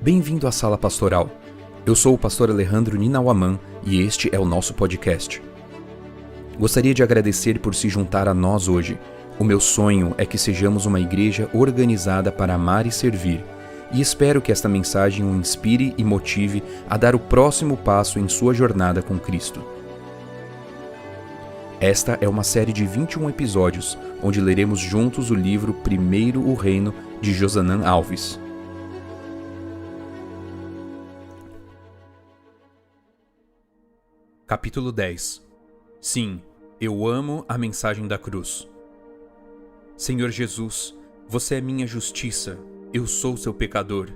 Bem-vindo à Sala Pastoral. Eu sou o pastor Alejandro Ninauaman e este é o nosso podcast. Gostaria de agradecer por se juntar a nós hoje. O meu sonho é que sejamos uma igreja organizada para amar e servir, e espero que esta mensagem o inspire e motive a dar o próximo passo em sua jornada com Cristo. Esta é uma série de 21 episódios, onde leremos juntos o livro Primeiro o Reino, de Josanã Alves. Capítulo 10. Sim, eu amo a mensagem da cruz. Senhor Jesus, você é minha justiça, eu sou seu pecador.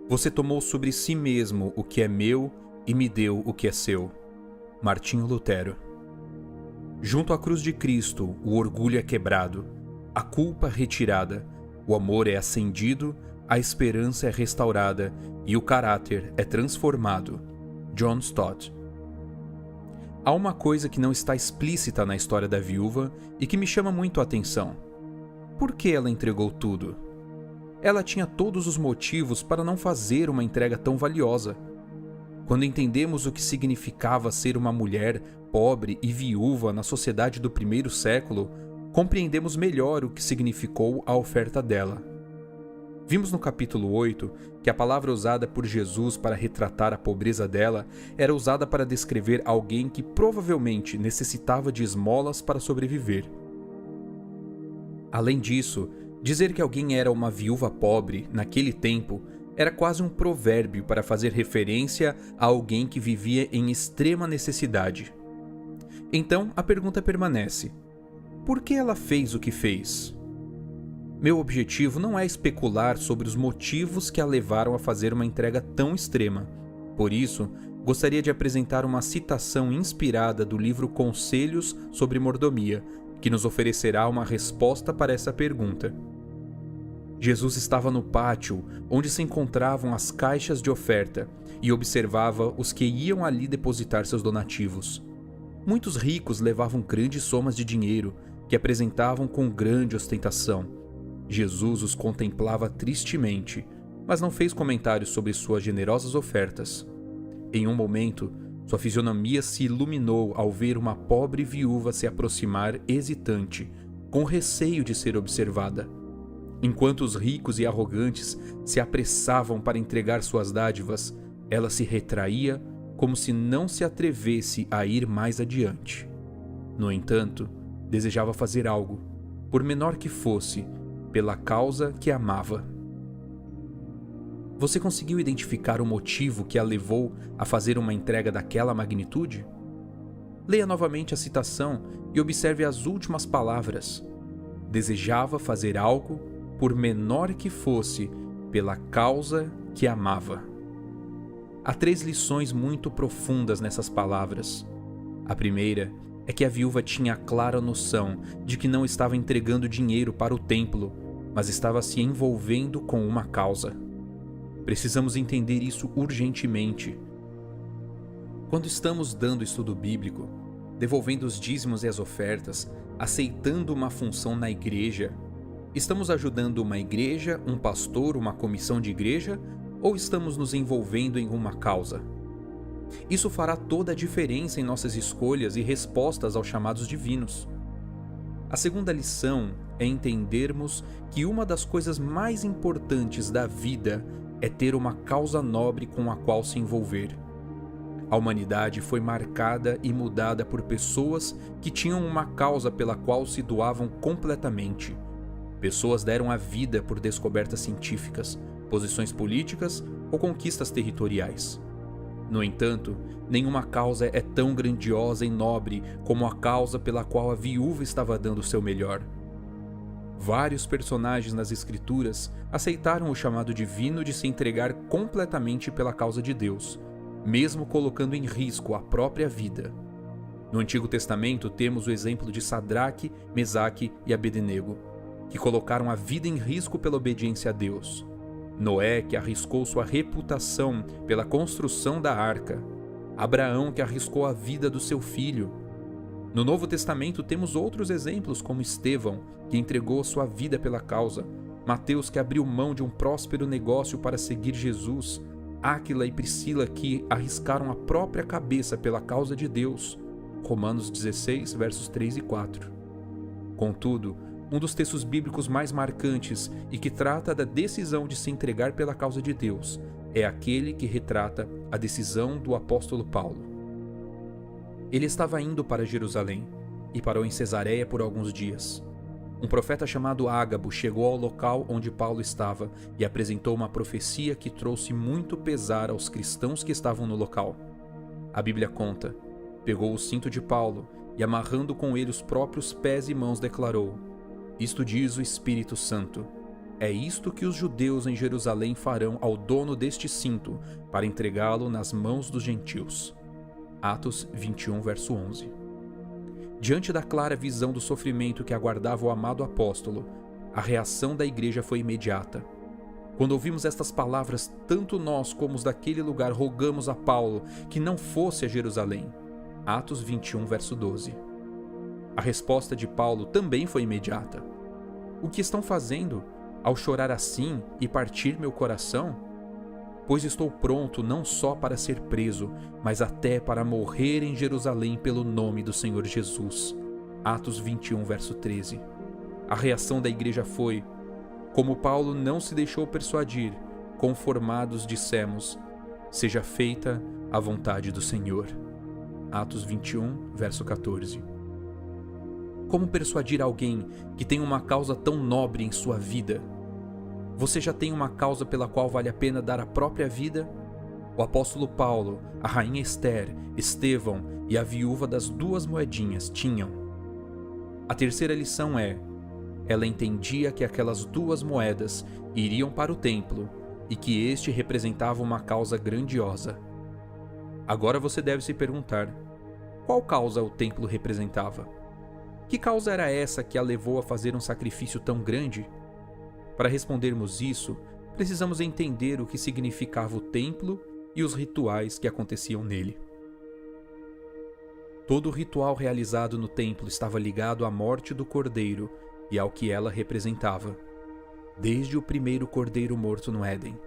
Você tomou sobre si mesmo o que é meu e me deu o que é seu. Martinho Lutero. Junto à cruz de Cristo, o orgulho é quebrado, a culpa retirada, o amor é acendido, a esperança é restaurada e o caráter é transformado. John Stott. Há uma coisa que não está explícita na história da viúva e que me chama muito a atenção. Por que ela entregou tudo? Ela tinha todos os motivos para não fazer uma entrega tão valiosa. Quando entendemos o que significava ser uma mulher pobre e viúva na sociedade do primeiro século, compreendemos melhor o que significou a oferta dela. Vimos no capítulo 8 que a palavra usada por Jesus para retratar a pobreza dela era usada para descrever alguém que provavelmente necessitava de esmolas para sobreviver. Além disso, dizer que alguém era uma viúva pobre naquele tempo era quase um provérbio para fazer referência a alguém que vivia em extrema necessidade. Então a pergunta permanece: por que ela fez o que fez? Meu objetivo não é especular sobre os motivos que a levaram a fazer uma entrega tão extrema. Por isso, gostaria de apresentar uma citação inspirada do livro Conselhos sobre Mordomia, que nos oferecerá uma resposta para essa pergunta. Jesus estava no pátio, onde se encontravam as caixas de oferta, e observava os que iam ali depositar seus donativos. Muitos ricos levavam grandes somas de dinheiro, que apresentavam com grande ostentação. Jesus os contemplava tristemente, mas não fez comentários sobre suas generosas ofertas. Em um momento, sua fisionomia se iluminou ao ver uma pobre viúva se aproximar hesitante, com receio de ser observada. Enquanto os ricos e arrogantes se apressavam para entregar suas dádivas, ela se retraía como se não se atrevesse a ir mais adiante. No entanto, desejava fazer algo, por menor que fosse, pela causa que amava. Você conseguiu identificar o motivo que a levou a fazer uma entrega daquela magnitude? Leia novamente a citação e observe as últimas palavras. Desejava fazer algo, por menor que fosse, pela causa que amava. Há 3 lições muito profundas nessas palavras. A primeira é que a viúva tinha a clara noção de que não estava entregando dinheiro para o templo, mas estava se envolvendo com uma causa. Precisamos entender isso urgentemente. Quando estamos dando estudo bíblico, devolvendo os dízimos e as ofertas, aceitando uma função na igreja, estamos ajudando uma igreja, um pastor, uma comissão de igreja, ou estamos nos envolvendo em uma causa? Isso fará toda a diferença em nossas escolhas e respostas aos chamados divinos. A segunda lição é entendermos que uma das coisas mais importantes da vida é ter uma causa nobre com a qual se envolver. A humanidade foi marcada e mudada por pessoas que tinham uma causa pela qual se doavam completamente. Pessoas deram a vida por descobertas científicas, posições políticas ou conquistas territoriais. No entanto, nenhuma causa é tão grandiosa e nobre como a causa pela qual a viúva estava dando o seu melhor. Vários personagens nas Escrituras aceitaram o chamado divino de se entregar completamente pela causa de Deus, mesmo colocando em risco a própria vida. No Antigo Testamento temos o exemplo de Sadraque, Mesaque e Abednego, que colocaram a vida em risco pela obediência a Deus. Noé, que arriscou sua reputação pela construção da arca. Abraão, que arriscou a vida do seu filho. No Novo Testamento temos outros exemplos, como Estevão, que entregou sua vida pela causa, Mateus, que abriu mão de um próspero negócio para seguir Jesus, Áquila e Priscila que arriscaram a própria cabeça pela causa de Deus. Romanos 16, versos 3 e 4. Contudo, um dos textos bíblicos mais marcantes e que trata da decisão de se entregar pela causa de Deus é aquele que retrata a decisão do apóstolo Paulo. Ele estava indo para Jerusalém e parou em Cesareia por alguns dias. Um profeta chamado Ágabo chegou ao local onde Paulo estava e apresentou uma profecia que trouxe muito pesar aos cristãos que estavam no local. A Bíblia conta: pegou o cinto de Paulo e, amarrando com ele os próprios pés e mãos, declarou: "Isto diz o Espírito Santo. É isto que os judeus em Jerusalém farão ao dono deste cinto, para entregá-lo nas mãos dos gentios." Atos 21, verso 11. Diante da clara visão do sofrimento que aguardava o amado apóstolo, a reação da igreja foi imediata. Quando ouvimos estas palavras, tanto nós como os daquele lugar rogamos a Paulo que não fosse a Jerusalém. Atos 21, verso 12. A resposta de Paulo também foi imediata. "O que estão fazendo ao chorar assim e partir meu coração? Pois estou pronto não só para ser preso, mas até para morrer em Jerusalém pelo nome do Senhor Jesus." Atos 21, verso 13. A reação da igreja foi: como Paulo não se deixou persuadir, conformados dissemos: "Seja feita a vontade do Senhor." Atos 21, verso 14. Como persuadir alguém que tem uma causa tão nobre em sua vida? Você já tem uma causa pela qual vale a pena dar a própria vida? O apóstolo Paulo, a rainha Esther, Estevão e a viúva das 2 moedinhas tinham. A terceira lição é: ela entendia que aquelas 2 moedas iriam para o templo e que este representava uma causa grandiosa. Agora você deve se perguntar: qual causa o templo representava? Que causa era essa que a levou a fazer um sacrifício tão grande? Para respondermos isso, precisamos entender o que significava o templo e os rituais que aconteciam nele. Todo o ritual realizado no templo estava ligado à morte do cordeiro e ao que ela representava. Desde o primeiro cordeiro morto no Éden,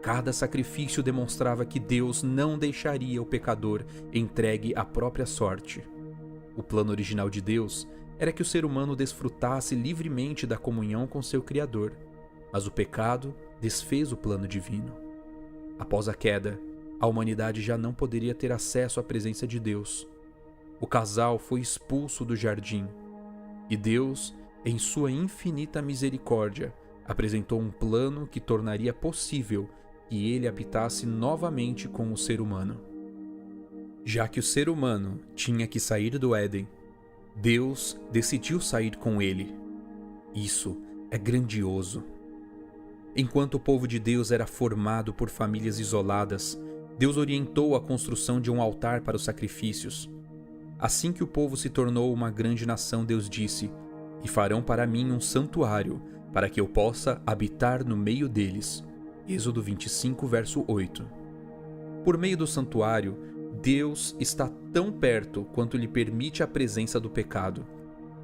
cada sacrifício demonstrava que Deus não deixaria o pecador entregue à própria sorte. O plano original de Deus era que o ser humano desfrutasse livremente da comunhão com seu Criador, mas o pecado desfez o plano divino. Após a queda, a humanidade já não poderia ter acesso à presença de Deus. O casal foi expulso do jardim, e Deus, em sua infinita misericórdia, apresentou um plano que tornaria possível que ele habitasse novamente com o ser humano. Já que o ser humano tinha que sair do Éden, Deus decidiu sair com ele. Isso é grandioso. Enquanto o povo de Deus era formado por famílias isoladas, Deus orientou a construção de um altar para os sacrifícios. Assim que o povo se tornou uma grande nação, Deus disse: "E farão para mim um santuário, para que eu possa habitar no meio deles." Êxodo 25, verso 8. Por meio do santuário, Deus está tão perto quanto lhe permite a presença do pecado.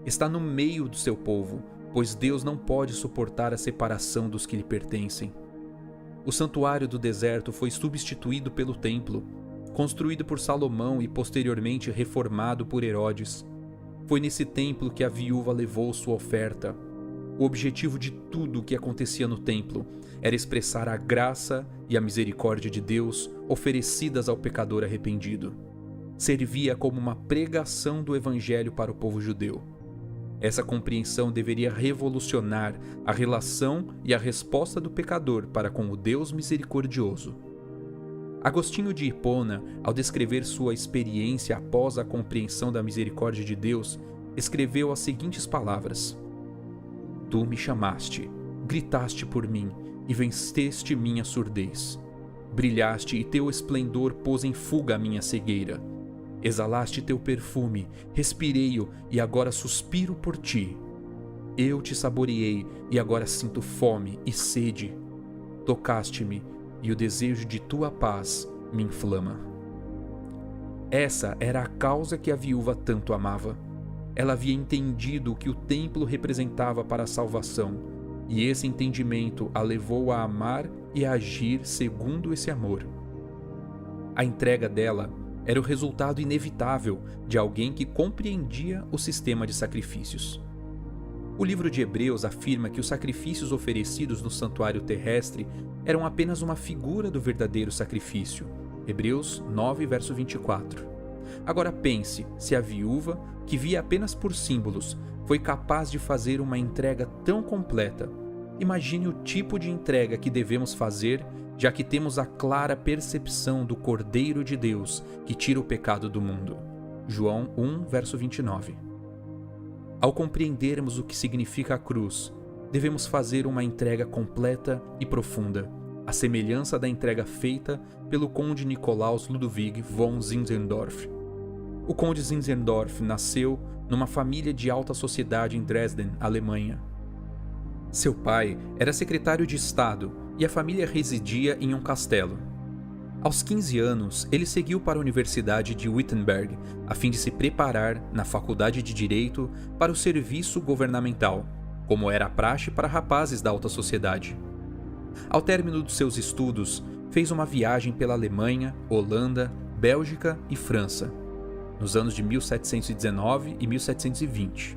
Está no meio do seu povo, pois Deus não pode suportar a separação dos que lhe pertencem. O santuário do deserto foi substituído pelo templo, construído por Salomão e posteriormente reformado por Herodes. Foi nesse templo que a viúva levou sua oferta. O objetivo de tudo o que acontecia no templo era expressar a graça e a misericórdia de Deus oferecidas ao pecador arrependido. Servia como uma pregação do evangelho para o povo judeu. Essa compreensão deveria revolucionar a relação e a resposta do pecador para com o Deus misericordioso. Agostinho de Hipona, ao descrever sua experiência após a compreensão da misericórdia de Deus, escreveu as seguintes palavras: "Tu me chamaste, gritaste por mim e venceste minha surdez. Brilhaste e teu esplendor pôs em fuga a minha cegueira. Exalaste teu perfume, respirei-o e agora suspiro por ti. Eu te saboreei e agora sinto fome e sede. Tocaste-me e o desejo de tua paz me inflama." Essa era a causa que a viúva tanto amava. Ela havia entendido o que o templo representava para a salvação, e esse entendimento a levou a amar e a agir segundo esse amor. A entrega dela era o resultado inevitável de alguém que compreendia o sistema de sacrifícios. O livro de Hebreus afirma que os sacrifícios oferecidos no santuário terrestre eram apenas uma figura do verdadeiro sacrifício. Hebreus 9, verso 24. Agora pense se a viúva, que via apenas por símbolos, foi capaz de fazer uma entrega tão completa. Imagine o tipo de entrega que devemos fazer, já que temos a clara percepção do Cordeiro de Deus que tira o pecado do mundo. João 1, verso 29. Ao compreendermos o que significa a cruz, devemos fazer uma entrega completa e profunda, à semelhança da entrega feita pelo conde Nikolaus Ludwig von Zinzendorf. O conde Zinzendorf nasceu numa família de alta sociedade em Dresden, Alemanha. Seu pai era secretário de Estado e a família residia em um castelo. Aos 15 anos, ele seguiu para a Universidade de Wittenberg, a fim de se preparar na Faculdade de Direito para o serviço governamental, como era a praxe para rapazes da alta sociedade. Ao término dos seus estudos, fez uma viagem pela Alemanha, Holanda, Bélgica e França, nos anos de 1719 e 1720.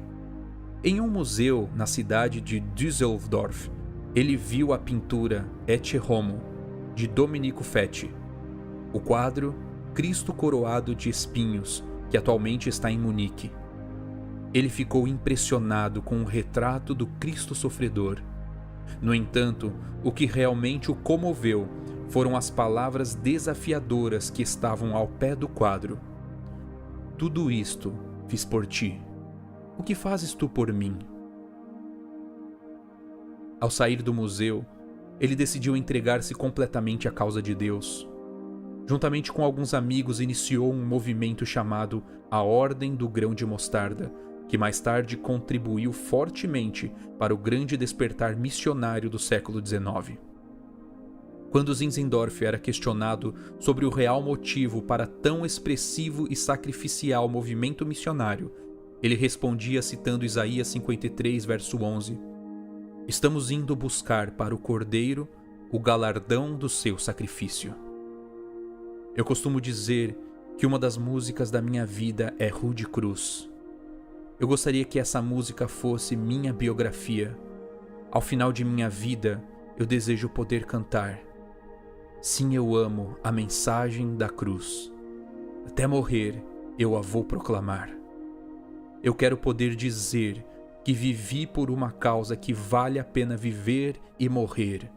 Em um museu na cidade de Düsseldorf, ele viu a pintura Ecce Homo, de Domenico Fetti, o quadro Cristo Coroado de Espinhos, que atualmente está em Munique. Ele ficou impressionado com o retrato do Cristo sofredor. No entanto, o que realmente o comoveu foram as palavras desafiadoras que estavam ao pé do quadro. Tudo isto fiz por ti. O que fazes tu por mim? Ao sair do museu, ele decidiu entregar-se completamente à causa de Deus. Juntamente com alguns amigos, iniciou um movimento chamado a Ordem do Grão de Mostarda, que mais tarde contribuiu fortemente para o grande despertar missionário do século XIX. Quando Zinzendorf era questionado sobre o real motivo para tão expressivo e sacrificial movimento missionário, ele respondia citando Isaías 53, verso 11: "Estamos indo buscar para o Cordeiro o galardão do seu sacrifício." Eu costumo dizer que uma das músicas da minha vida é Rude Cruz. Eu gostaria que essa música fosse minha biografia. Ao final de minha vida, eu desejo poder cantar: "Sim, eu amo a mensagem da cruz. Até morrer, eu a vou proclamar." Eu quero poder dizer que vivi por uma causa que vale a pena viver e morrer.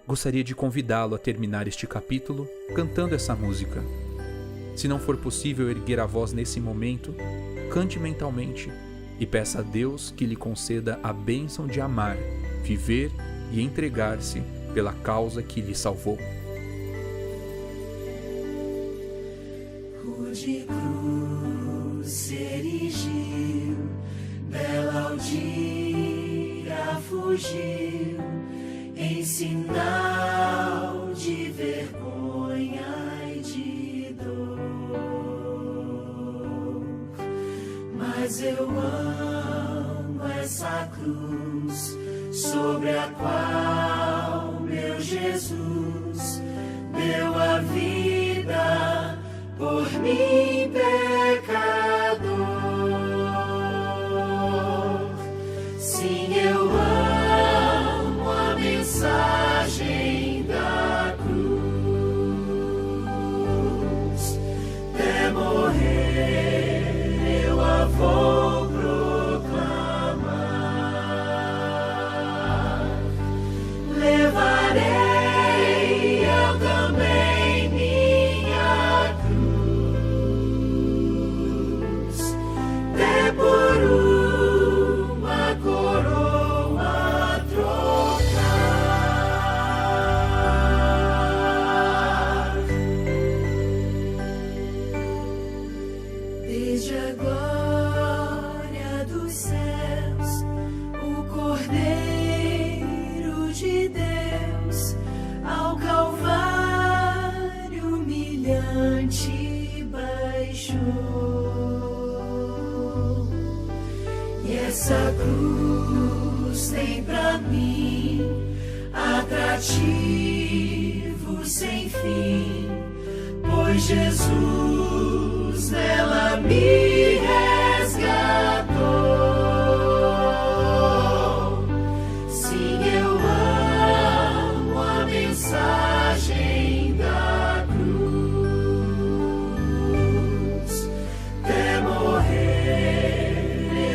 Gostaria de convidá-lo a terminar este capítulo cantando essa música. Se não for possível erguer a voz nesse momento, cante mentalmente e peça a Deus que lhe conceda a bênção de amar, viver e entregar-se pela causa que lhe salvou. Rude cruz se erigiu, bela Aldia fugiu, em sinal de vergonha e de dor. Mas eu amo essa cruz, sobre a qual meu Jesus deu a vida por mim, pecador. Sim, eu amo a mensagem da cruz. Até morrer eu a vou proclamar. Levarei eu também minha cruz, até por uma coroa trocar. Desde a glória dos céus, o Cordeiro de Deus ao Calvário humilhante baixou. E essa cruz tem pra mim atrativo sem fim, Jesus nela me resgatou. Sim, eu amo a mensagem da cruz. Até morrer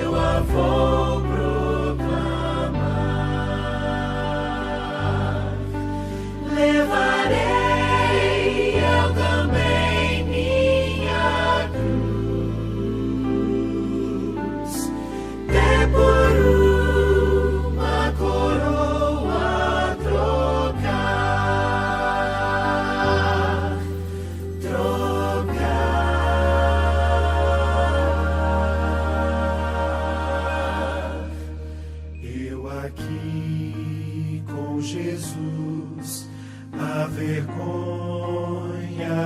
eu a vou proclamar. Levarei eu também minha cruz, até por uma coroa trocar. Eu aqui com Jesus, a vergonha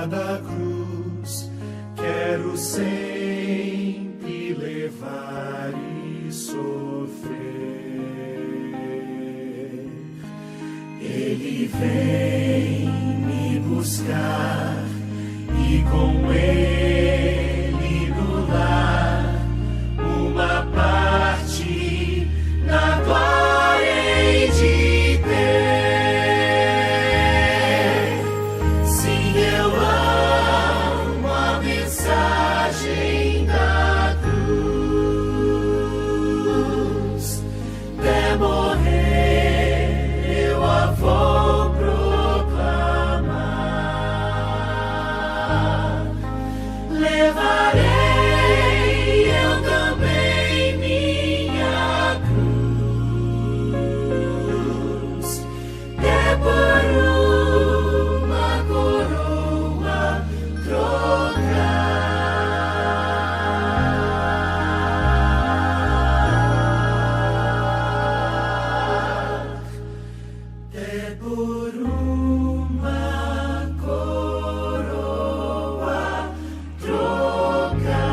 da cruz, quero sempre levar e sofrer. Ele vem me buscar e com ele no lar uma parte na glória hei de ter. Sim, eu amo a mensagem da cruz. Até morrer eu a vou proclamar. Levarei eu também minha cruz, até por uma coroa trocar. Até por uma coroa trocar.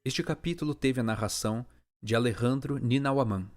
Este capítulo teve a narração de Alejandro Ninauaman.